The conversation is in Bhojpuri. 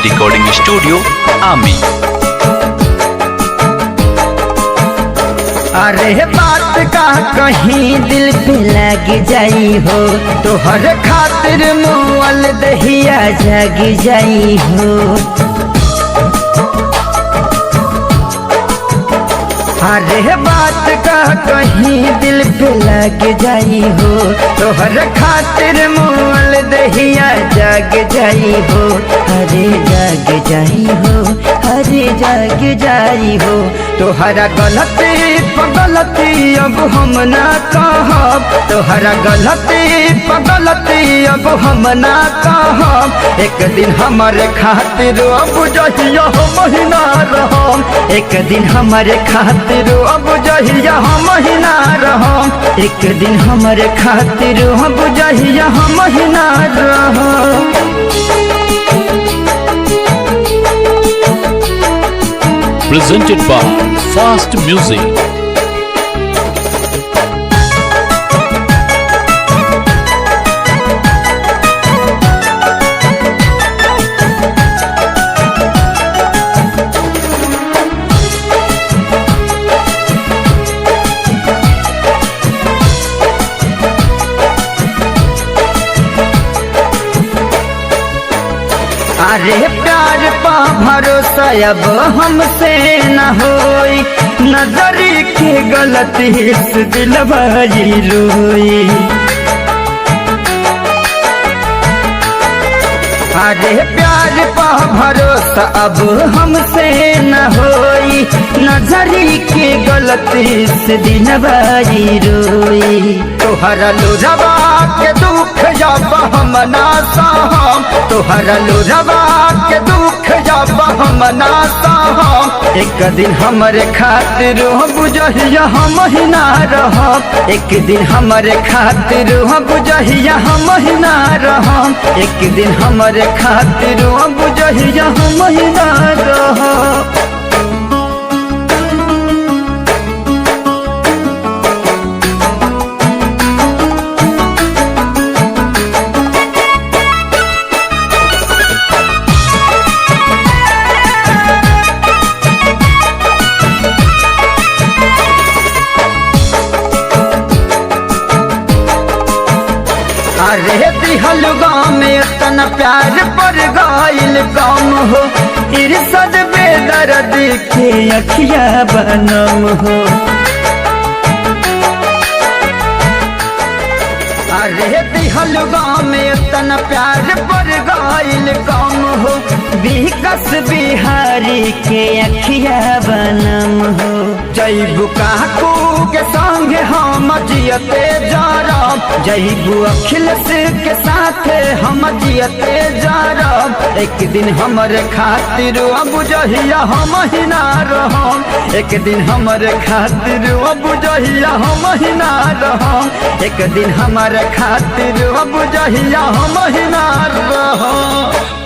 रिकॉर्डिंग स्टूडियो आमी। अरे बात का कहीं दिल पे लग जाई हो, तो हर खातिर मुअल दहिया जग जाई हो। अरे बात का कहीं दिल पे लग जाई हो, तो हर खातिर मुअल दहिया जग जाई हो। अरे जग जाई हो, अरे जग जाई हो। तोहरा गलती पगलती अब हम ना कहब, तोहरा गलती पगलती अब हम ना कहब। एक दिन हमारे खातिर अब जहिया महीना रहम, एक दिन हमारे खातिर अब जहिया महीना रहम, एक दिन हमारे खातिर अब जहिया महीना रहम। Presented by Fast Music। अरे प्यार पा भरोसा अब हमसे न होई, नजरी के गलती से दिलवाई रोई। अरे प्यार पा भरोसा अब हमसे न होई, नजरी के गलती से दिलवाई रोई। तोहरा लोरवा के दुख जब हम ना सहम, तोहरा लोरवा के दुख जब हम ना सहम। एक दिन हमारे खातिर बुझहिया हम ही ना रहम, एक दिन हमारे खातिर बुझहिया हम ही ना रहम, एक दिन हमारे खातिर बुझहिया हम ही ना रहम। अरे दिहल गाँव में इतना प्यार पर गाइल कम हो, इरसद बेदर्द के अखिया बनम हो। अरे दिहल गाँव में इतना प्यार पर गाइल कम हो, विकास बिहारी के अखिया बनम हो। जैबू काकू के संग हम जियते जारब, जैबू अखिलेश के साथ हम जियते जारब। एक दिन हमारे खातिर अब जहिया हम ही ना रहम, एक दिन हमारे खातिर अब जहिया हम ही ना रहम, एक दिन हमारे खातिर अब जहिया हम ही ना रहम।